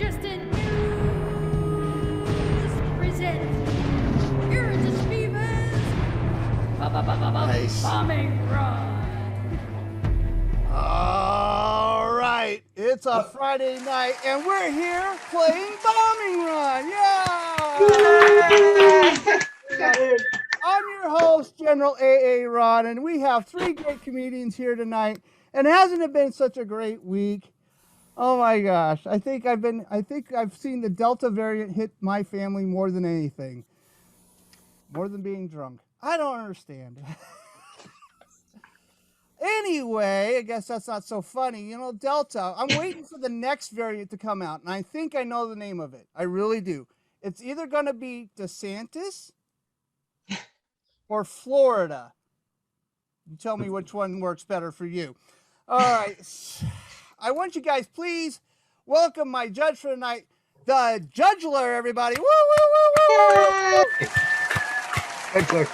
Justin News presents Irresistible Bombing Run. All right, it's a Friday night, and we're here playing Bombing Run. Yeah! I'm your host, General A.A. Ron, and we have three great comedians here tonight. And hasn't it been such a great week? Oh my gosh! I think I've seen the Delta variant hit my family more than anything, more than being drunk. I don't understand. Anyway, I guess that's not so funny. You know, Delta, I'm waiting for the next variant to come out, and I think I know the name of it. I really do. It's either going to be DeSantis or Florida. You tell me which one works better for you. All right. I want you guys, please, welcome my judge for tonight, the Judgeler, everybody. Woo, woo, woo, woo!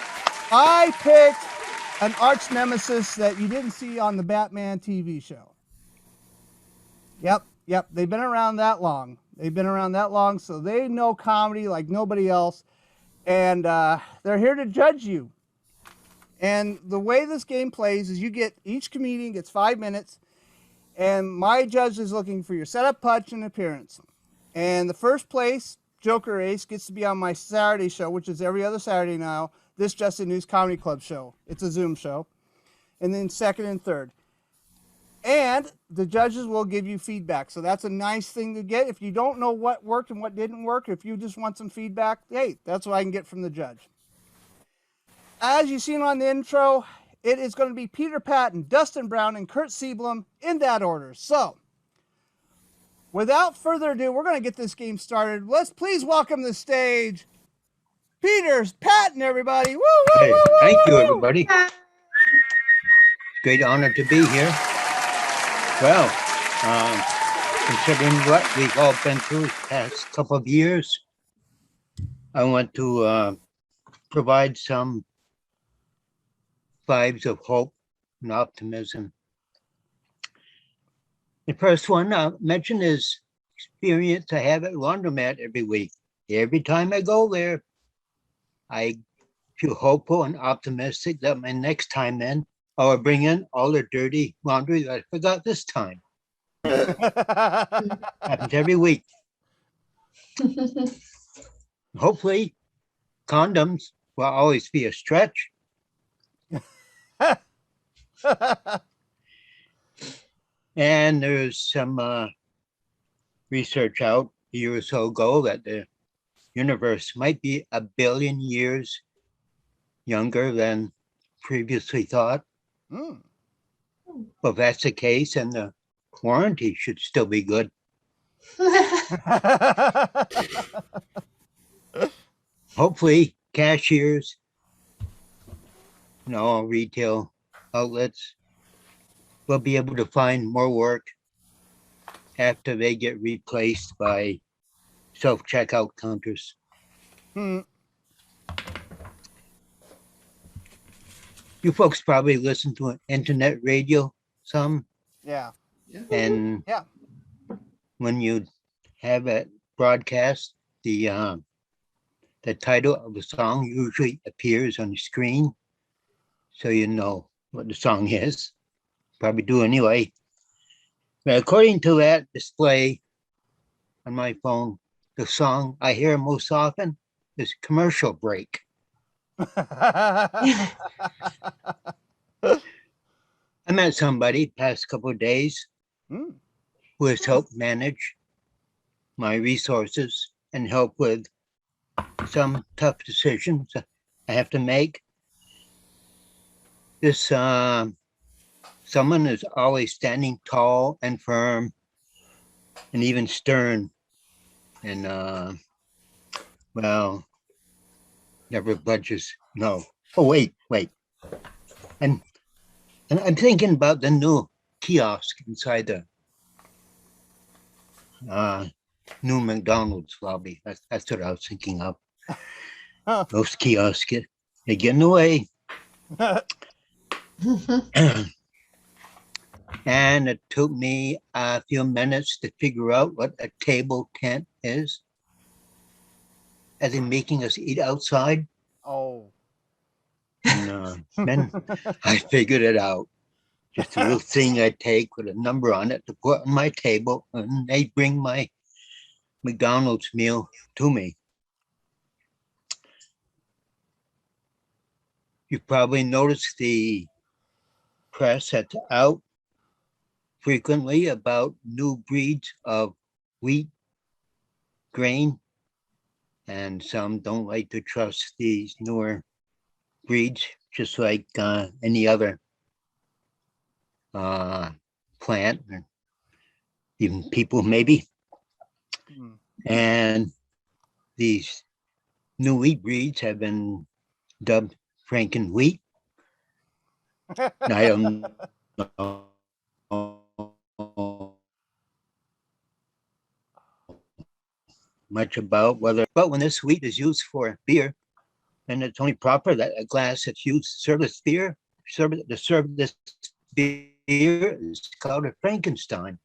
I picked an arch nemesis that you didn't see on the Batman TV show. Yep. They've been around that long. So they know comedy like nobody else. And they're here to judge you. And the way this game plays is each comedian gets 5 minutes. And my judge is looking for your setup, punch, and appearance. And the first place, Joker Ace, gets to be on my Saturday show, which is every other Saturday now. This Justin News Comedy Club show. It's a Zoom show. And then second and third. And the judges will give you feedback. So that's a nice thing to get. If you don't know what worked and what didn't work, if you just want some feedback, hey, that's what I can get from the judge. As you've seen on the intro, it is going to be Peter Paton, Dustin Brown, and Curt Seablom in that order. So, without further ado, we're going to get this game started. Let's please welcome to the stage Peter's Paton, everybody. Woo, woo, Hey, woo, woo, thank you, woo. everybody. It's a great honor to be here. Well, considering what we've all been through the past couple of years, I want to provide some vibes of hope and optimism. The first one I'll mention is experience I have at laundromat every week. Every time I go there, I feel hopeful and optimistic that my next time in, I'll bring in all the dirty laundry that I forgot this time. Happens every week. Hopefully, condoms will always be a stretch. And there's some research out a year or so ago that the universe might be 1 billion years younger than previously thought. Well, if that's the case, then the warranty should still be good. Hopefully, cashiers, all retail outlets will be able to find more work after they get replaced by self-checkout counters. You folks probably listen to an internet radio some. Yeah. And when you have it broadcast, the title of the song usually appears on the screen, so you know what the song is. Probably do anyway. But according to that display on my phone, the song I hear most often is Commercial Break. I met somebody past couple of days who has helped manage my resources and help with some tough decisions I have to make. This someone is always standing tall and firm and even stern and never budges. No. Oh, wait. And I'm thinking about the new kiosk inside the new McDonald's lobby. That's what I was thinking of. Those kiosks, they're getting away. And it took me a few minutes to figure out what a table tent is, as in making us eat outside. Oh. And then I figured it out. Just a little thing I take with a number on it to put on my table, and they bring my McDonald's meal to me. You probably noticed the press that's out frequently about new breeds of wheat grain, and some don't like to trust these newer breeds, just like any other plant, or even people maybe. And these new wheat breeds have been dubbed Franken wheat. And I don't know much about whether, but when this wheat is used for beer, then it's only proper that a glass that's used to serve this beer, this beer is called a Frankenstein.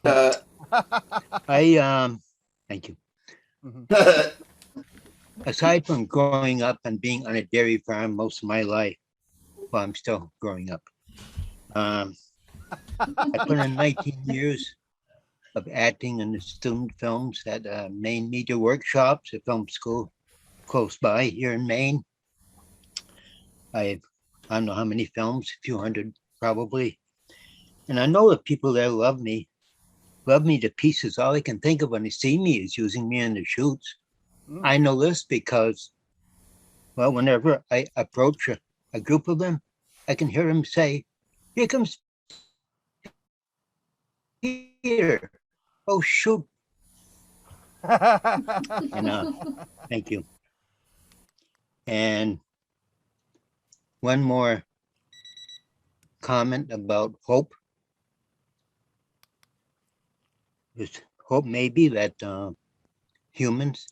Thank you. Aside from growing up and being on a dairy farm most of my life, well, I'm still growing up. I put in 19 years of acting in the student films at Maine Media Workshops, a film school close by here in Maine. I don't know how many films, a few hundred probably. And I know the people there love me to pieces. All I can think of when they see me is using me in the shoots. I know this because, well, whenever I approach a group of them, I can hear them say, "Here comes Peter. Oh, shoot." And thank you. And one more comment about hope. There's hope maybe that humans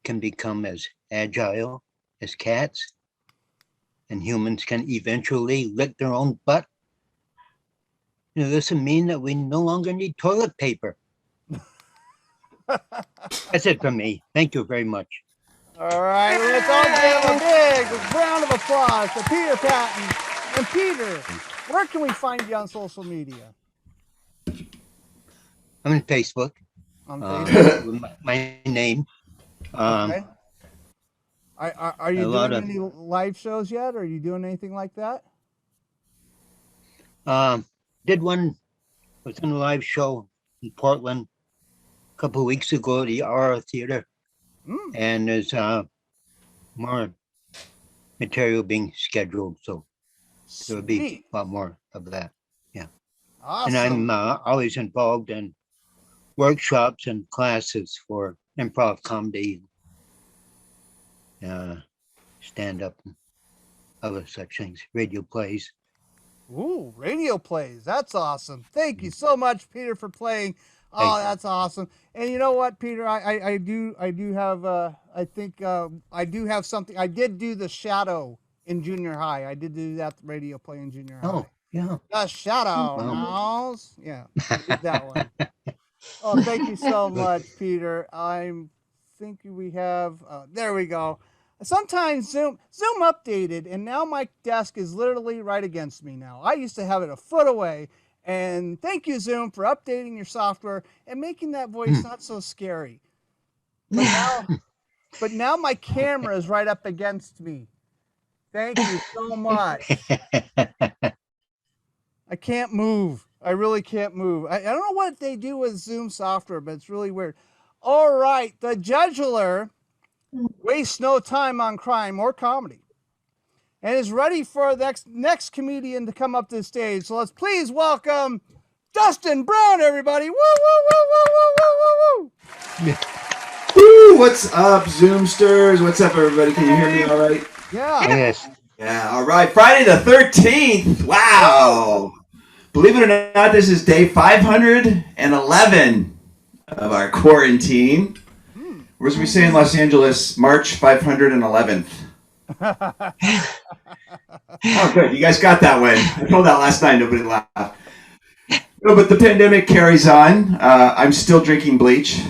can become as agile as cats, and humans can eventually lick their own butt. You know, this would mean that we no longer need toilet paper. That's it from me. Thank you very much. All right, let's all give a big round of applause to Peter Paton. And Peter, where can we find you on social media? I'm on Facebook. On Facebook? With my name. Okay. Are you doing any live shows yet? Are you doing anything like that? Did one, was in a live show in Portland a couple of weeks ago at the Aura Theater. And there's more material being scheduled, so there'll be a lot more of that. Yeah. Awesome. And I'm always involved in workshops and classes for improv comedy, stand-up, and other such things, radio plays. Ooh, radio plays. That's awesome. Thank you so much, Peter, for playing. Oh, that's awesome. And you know what, Peter, I do have, I think I do have something. I did do The Shadow in junior high. I did do that radio play in junior high. Oh, yeah. The Shadow. Wow. Yeah, I did that one. Oh, thank you so much, Peter. I'm thinking we have, there we go. Sometimes Zoom updated, and now my desk is literally right against me now. I used to have it a foot away. And thank you, Zoom, for updating your software and making that voice not so scary. But now my camera is right up against me. Thank you so much. I can't move. I really can't move. I don't know what they do with Zoom software, but it's really weird. All right, the Judgeler wastes no time on crime or comedy and is ready for the next comedian to come up to the stage. So let's please welcome Dustin Brown, everybody. Woo, woo, woo, woo, woo, woo, woo. Woo, what's up, Zoomsters? What's up, everybody? Can you hear me all right? Yeah. Yes. Yeah, all right. Friday the 13th. Wow. Believe it or not, this is day 511 of our quarantine. Or as we say in Los Angeles, March 511th. Oh, good. You guys got that one. I told that last night. Nobody laughed. No, but the pandemic carries on. I'm still drinking bleach.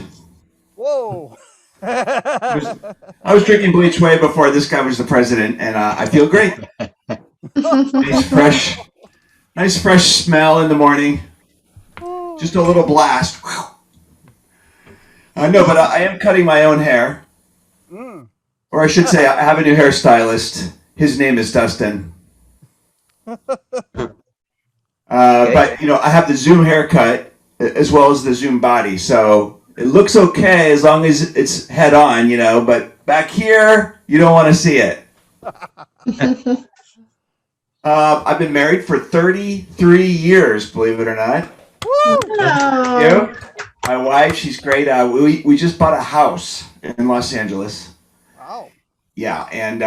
Whoa. I was drinking bleach way before this guy was the president, and I feel great. Nice fresh smell in the morning. Just a little blast. No, but I am cutting my own hair. Or I should say, I have a new hairstylist. His name is Dustin. But, I have the Zoom haircut as well as the Zoom body. So it looks okay as long as it's head on, but back here, you don't want to see it. I've been married for 33 years, believe it or not. Woo! Thank you. My wife, she's great. We just bought a house in Los Angeles. Wow. Yeah, and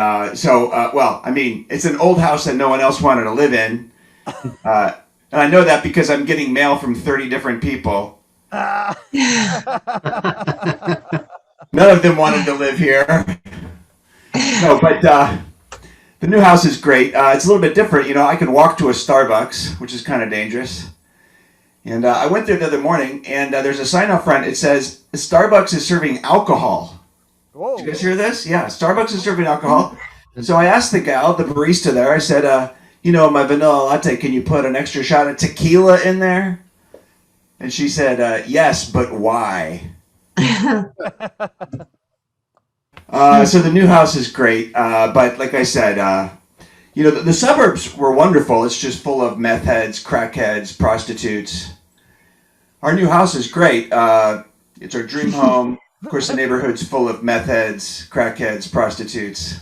it's an old house that no one else wanted to live in. And I know that because I'm getting mail from 30 different people. None of them wanted to live here. No, but the new house is great. It's a little bit different. I can walk to a Starbucks, which is kind of dangerous. And I went there the other morning, and there's a sign out front. It says, Starbucks is serving alcohol. Whoa. Did you guys hear this? Yeah, Starbucks is serving alcohol. And so I asked the barista there, I said, my vanilla latte, can you put an extra shot of tequila in there? And she said, yes, but why? So the new house is great. But like I said, the suburbs were wonderful. It's just full of meth heads, crackheads, prostitutes. Our new house is great. It's our dream home. Of course, the neighborhood's full of meth heads, crackheads, prostitutes.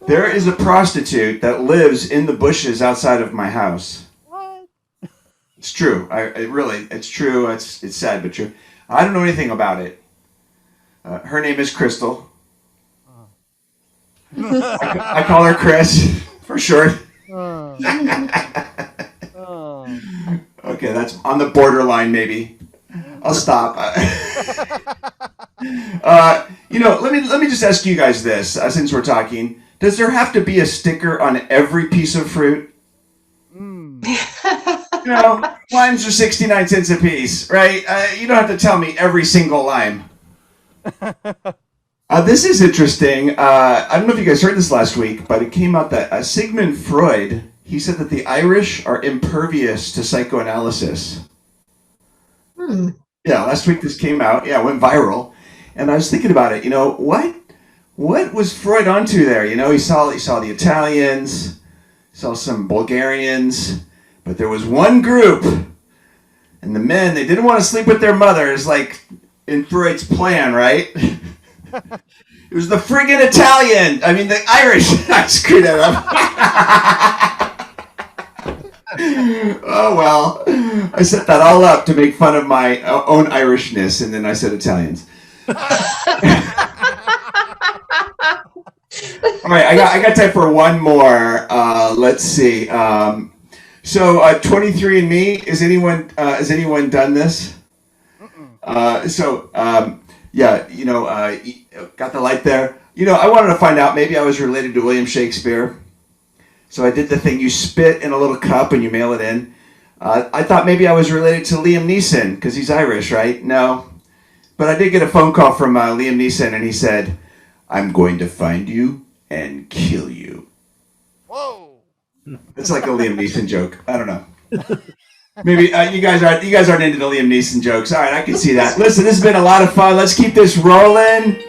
There is a prostitute that lives in the bushes outside of my house. What? It's true. It's true. It's sad, but true. I don't know anything about it. Her name is Crystal. I call her Chris for short. Okay, that's on the borderline, maybe. I'll stop. Let me just ask you guys this, since we're talking. Does there have to be a sticker on every piece of fruit? Limes are 69 cents a piece, right? You don't have to tell me every single lime. This is interesting. I don't know if you guys heard this last week, but it came out that Sigmund Freud, he said that the Irish are impervious to psychoanalysis. Yeah, last week this came out. Yeah, it went viral. And I was thinking about it. What was Freud onto there? He saw the Italians, saw some Bulgarians, but there was one group, and the men, they didn't want to sleep with their mothers, like in Freud's plan, right? It was the friggin' the Irish. I screwed that up. Oh, well, I set that all up to make fun of my own Irishness, and then I said Italians. All right, I got time for one more. Let's see. So 23andMe, has anyone done this? Got the light there. I wanted to find out, maybe I was related to William Shakespeare. So I did the thing, you spit in a little cup and you mail it in. I thought maybe I was related to Liam Neeson, because he's Irish, right? No. But I did get a phone call from Liam Neeson, and he said, I'm going to find you and kill you. Whoa. It's like a Liam Neeson joke. I don't know. Maybe you guys aren't into the Liam Neeson jokes. All right, I can see that. Listen, this has been a lot of fun. Let's keep this rolling.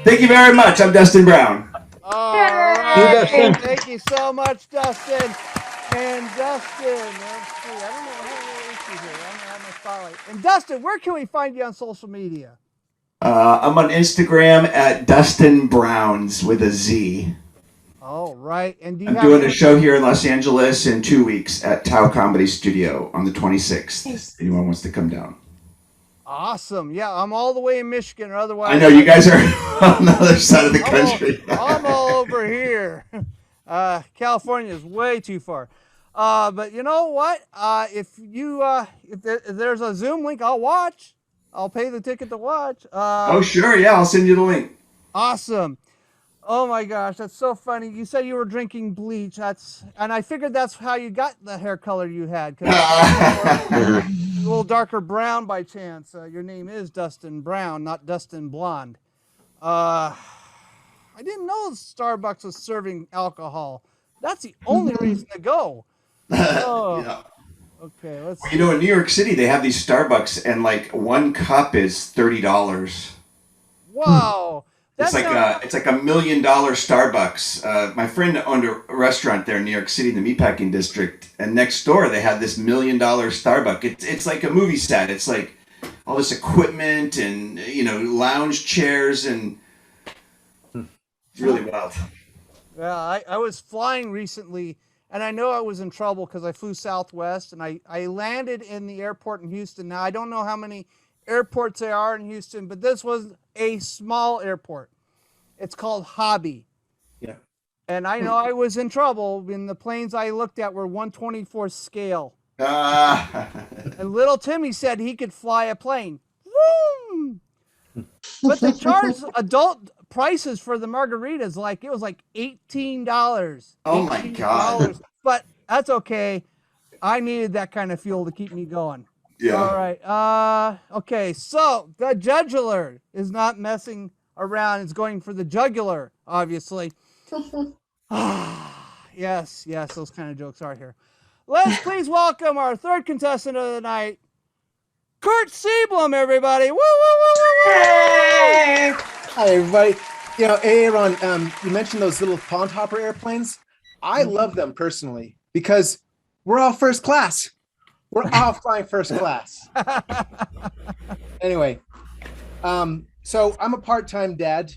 Thank you very much. I'm Dustin Brown. All right. Thank you so much, Dustin. And Dustin, let's see. I don't know what here. I'm gonna have my spotlight. And Dustin, where can we find you on social media? I'm on Instagram at Dustin Browns with a Z. All right. And I'm doing a show here in Los Angeles in 2 weeks at Tao Comedy Studio on the 26th. If anyone wants to come down. Awesome. Yeah, I'm all the way in Michigan, or otherwise. I know you guys are on the other side of the country. I'm all over here. California is way too far. But you know what? If there's a Zoom link, I'll watch. I'll pay the ticket to watch. Oh, sure. Yeah, I'll send you the link. Awesome. Oh my gosh, that's so funny. You said you were drinking bleach. And I figured that's how you got the hair color you had. 'Cause a little darker brown by chance. Your name is Dustin Brown, not Dustin Blonde. I didn't know Starbucks was serving alcohol. That's the only reason to go. Oh, Yeah. okay. Let's You know, in New York City, they have these Starbucks, and like one cup is $30. Wow. It's like $1 million Starbucks. My friend owned a restaurant there in New York City, in the Meatpacking District, and next door they had this $1 million Starbucks. It's like a movie set. It's like all this equipment and lounge chairs, and it's really wild. Yeah, I was flying recently, and I know I was in trouble because I flew Southwest, and I landed in the airport in Houston. Now, I don't know how many airports there are in Houston, but this was a small airport. It's called Hobby. Yeah. And I know I was in trouble when the planes I looked at were 124 scale. And little Timmy said he could fly a plane. Woo! But they charged adult prices for the margaritas. It was like $18. Oh my God. But that's okay. I needed that kind of fuel to keep me going. Yeah. All right. Okay. So the Judgeler is not messing around. It's going for the jugular, obviously. Yes. Those kind of jokes are here. Let's please welcome our third contestant of the night, Curt Seablom, everybody. Woo, woo, woo, woo, woo. Hey! Hi, everybody. Aaron, you mentioned those little pond hopper airplanes. I love them personally because we're all first class. We're all flying first class. Anyway, so I'm a part-time dad,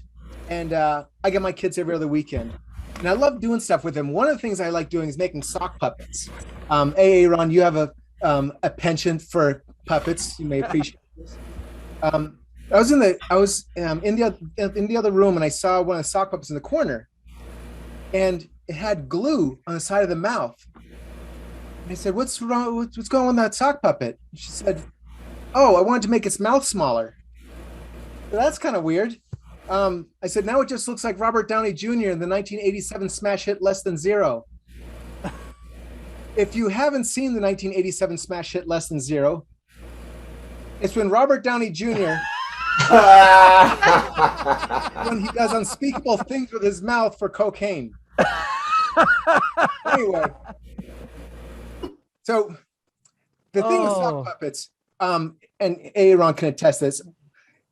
and I get my kids every other weekend. And I love doing stuff with them. One of the things I like doing is making sock puppets. Ron, you have a penchant for puppets. You may appreciate this. I was in the other room, and I saw one of the sock puppets in the corner, and it had glue on the side of the mouth. And I said, "What's wrong? What's going on with that sock puppet?" And she said, "Oh, I wanted to make its mouth smaller." So that's kind of weird. I said, "Now it just looks like Robert Downey Jr. in the 1987 smash hit Less Than Zero." If you haven't seen the 1987 smash hit Less Than Zero, it's when Robert Downey Jr. when he does unspeakable things with his mouth for cocaine. Anyway, so the thing with sock puppets, and Aaron can attest this.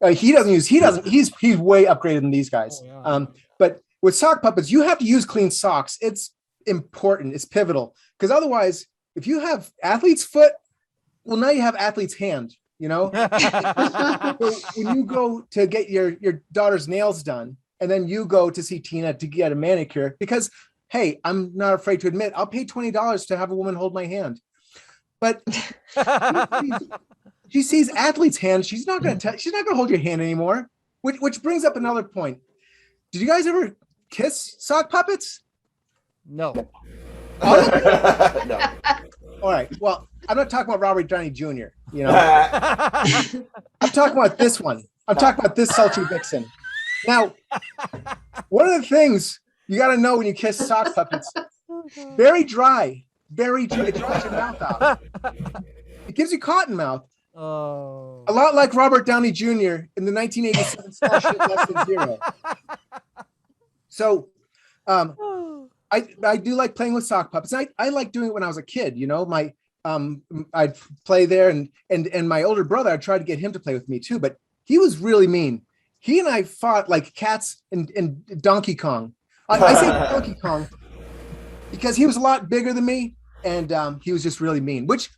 He's way upgraded than these guys. Oh, yeah. But with sock puppets, you have to use clean socks. It's important. It's pivotal. Because otherwise, if you have athlete's foot, well, now you have athlete's hand, So when you go to get your daughter's nails done, and then you go to see Tina to get a manicure, because, hey, I'm not afraid to admit, I'll pay $20 to have a woman hold my hand. But she sees athlete's hand. She's not going to hold your hand anymore. Which brings up another point. Did you guys ever kiss sock puppets? No. No. All right. Well, I'm not talking about Robert Downey Jr. I'm talking about this one. I'm talking about this sultry vixen. Now, one of the things you got to know when you kiss sock puppets, very dry. It dries your mouth out. It gives you cotton mouth. Oh. A lot like Robert Downey Jr. in the 1987 smash hit Less Than Zero. So, I do like playing with sock puppets. I like doing it when I was a kid. I'd play there, and my older brother, I tried to get him to play with me too, but he was really mean. He and I fought like cats and Donkey Kong. I say Donkey Kong because he was a lot bigger than me, and he was just really mean. But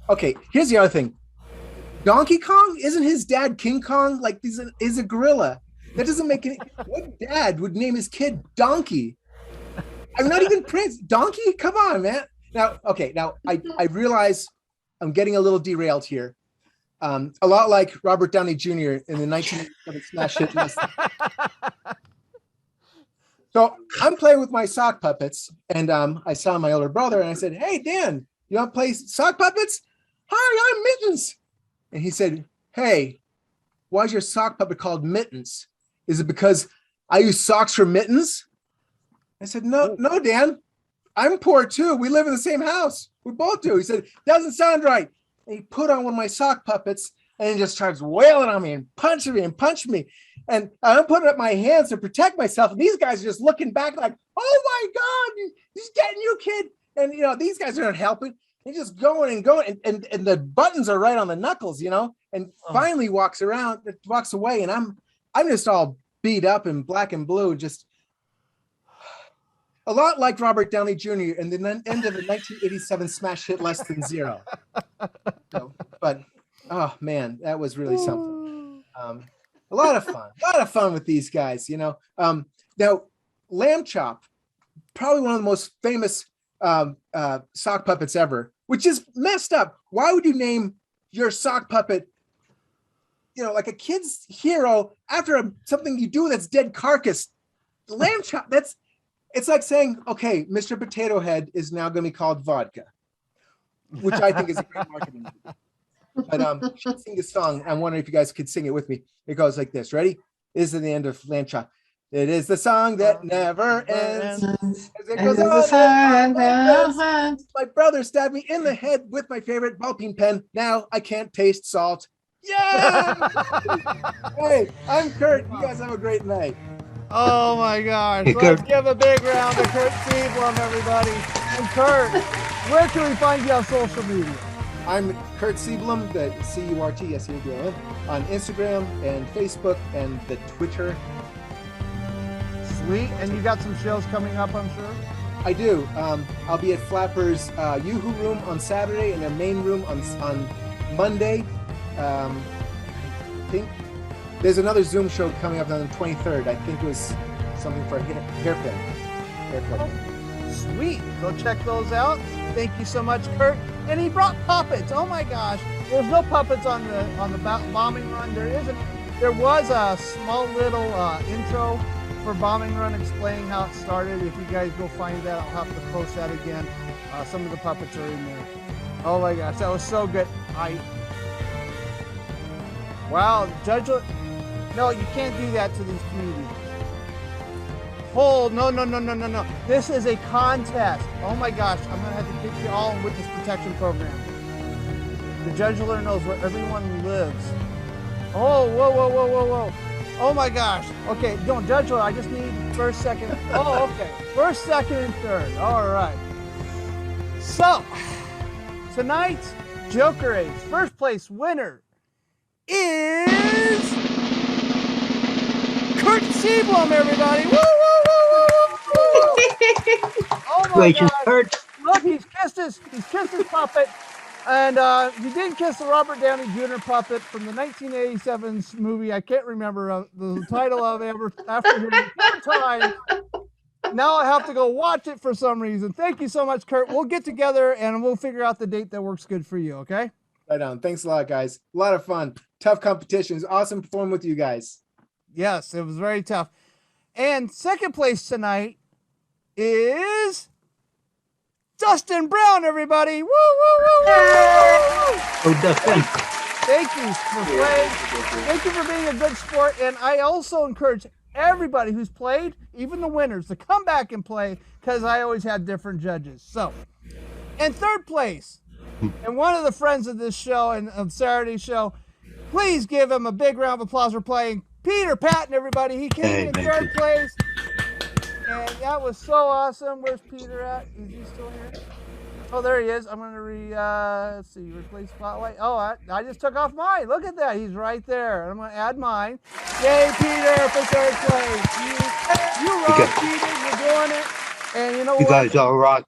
okay, here's the other thing. Donkey Kong, isn't his dad King Kong? Like he's a gorilla. That doesn't make any. What dad would name his kid Donkey? I'm not even Prince. Donkey? Come on, man. Now I realize I'm getting a little derailed here. A lot like Robert Downey Jr. in the 1987 smash hit list. So I'm playing with my sock puppets, and I saw my older brother, and I said, "Hey, Dan, you want to play sock puppets? Hi, I'm Mittens." And he said, "Hey, why is your sock puppet called Mittens? Is it because I use socks for mittens. I said, no, Dan, I'm poor too. We live in the same house. We both do. He said, doesn't sound right. And he put on one of my sock puppets and he just starts wailing on me and punching me. And I'm putting up my hands to protect myself. And these guys are just looking back like, oh my God, he's getting you, kid. And, these guys aren't helping. He's just going and going. And the buttons are right on the knuckles, and finally walks away. And I'm just all beat up in black and blue, just a lot like Robert Downey Jr. in the end of the 1987 smash hit Less Than Zero. But, oh man, that was really something. A lot of fun with these guys, Now, Lamb Chop, probably one of the most famous sock puppets ever, which is messed up. Why would you name your sock puppet, like a kid's hero after something you do that's dead carcass? Lamb Chop, it's like saying, okay, Mr. Potato Head is now going to be called Vodka, which I think is a great marketing move. But she'll sing this song. I'm wondering if you guys could sing it with me. It goes like this. Ready? This is the end of Lamb Chop. It is the song that never ends. As it goes on. My brother stabbed me in the head with my favorite ball peen pen. Now I can't taste salt. Yeah! Hey, I'm Curt. You guys have a great night. Oh my gosh. Let's give a big round to Curt Seablom, everybody. And Curt, where can we find you on social media? I'm Curt Seablom, the CURTSEABLM, on Instagram and Facebook and the Twitter. Sweet. And you got some shows coming up, I'm sure? I do. I'll be at Flappers' Yoo-Hoo Room on Saturday and their main room on Monday. I think there's another Zoom show coming up on the 23rd. I think it was something for hairpin. Sweet. Go check those out. Thank you so much, Curt. And he brought puppets. Oh my gosh. There's no puppets on the bombing run. There was a small little intro for bombing run explaining how it started. If you guys go find that, I'll have to post that again. Some of the puppets are in there. Oh my gosh, that was so good. Wow, Judgeler. No, you can't do that to these comedians. No. This is a contest. Oh my gosh, I'm gonna have to get you all in witness protection program. The Judgeler knows where everyone lives. Oh, whoa. Oh my gosh. Okay, don't Judgeler, I just need first, second. Oh, okay. First, second, and third. All right. So, tonight's Joker Age first place winner is Curt Seablom, everybody. Woo! Oh my gosh. Curt. Look, he's kissed his puppet. And he didn't kiss the Robert Downey Jr. puppet from the 1987 movie. I can't remember the title of it after hearing it 4 times. Now I have to go watch it for some reason. Thank you so much, Curt. We'll get together and we'll figure out the date that works good for you, okay? Right on. Thanks a lot, guys. A lot of fun. Tough competitions. Awesome performing with you guys. Yes, it was very tough. And second place tonight is Dustin Brown, everybody. Woo! Oh, Dustin. Thank you for playing. Thank you for being a good sport. And I also encourage everybody who's played, even the winners, to come back and play because I always have different judges. So, and third place, and one of the friends of this show and of Saturday's show, please give him a big round of applause for playing. Peter Paton, everybody. He came in third place. And that was so awesome. Where's Peter at? Is he still here? Oh, there he is. I'm going to let's see, replace spotlight. Oh, I just took off mine. Look at that. He's right there. I'm going to add mine. Yay, Peter, for third place. You rock, Peter. You're doing it. And you know what? You guys all rock.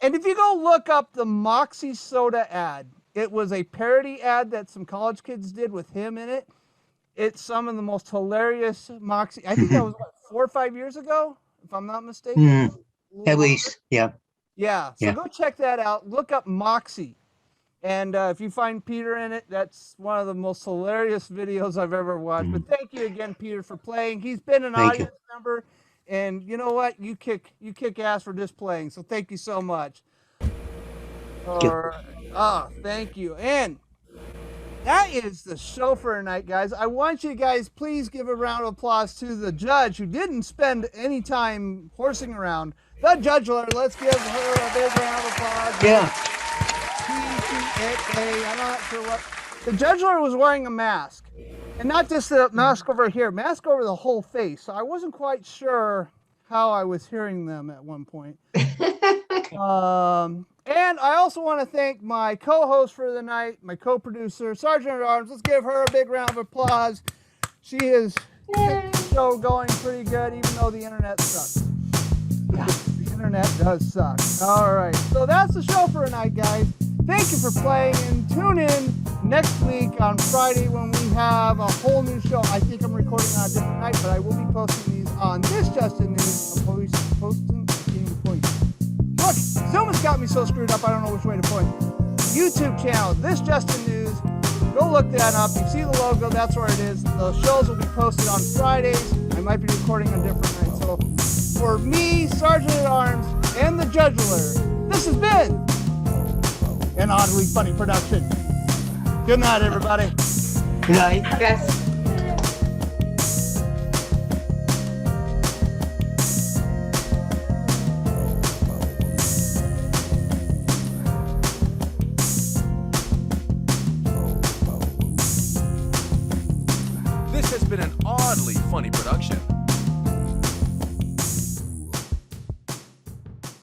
And if you go look up the Moxie Soda ad, it was a parody ad that some college kids did with him in it. It's some of the most hilarious Moxie. I think that was, 4 or 5 years ago, if I'm not mistaken. At least, yeah. Yeah, so go check that out. Look up Moxie. And if you find Peter in it, that's one of the most hilarious videos I've ever watched. But thank you again, Peter, for playing. He's been an audience member. And you know what? You kick ass for just playing. So thank you so much. Thank you. And That is the show for tonight, guys. I want you guys, please give a round of applause to the judge who didn't spend any time horsing around. The Judgeler, let's give her a big round of applause. Yeah. I'm not sure what. The Judgeler was wearing a mask. And not just the mask over here, mask over the whole face. So I wasn't quite sure how I was hearing them at one point. And I also want to thank my co-host for the night, my co-producer, Sergeant at Arms. Let's give her a big round of applause. She is kept the show going pretty good, even though the internet sucks. The internet does suck. All right, so that's the show for tonight, guys. Thank you for playing, and tune in next week on Friday when we have a whole new show. I think I'm recording on a different night, but I will be posting these on this Justin News. I'm always posting. Look, Zoom has got me so screwed up, I don't know which way to point. YouTube channel, This Justin News. Go look that up. You see the logo, that's where it is. The shows will be posted on Fridays. I might be recording on different nights. So for me, Sergeant at Arms, and the Judgeler, this has been an oddly funny production. Good night, everybody. Good night. Yes. This has been an oddly funny production.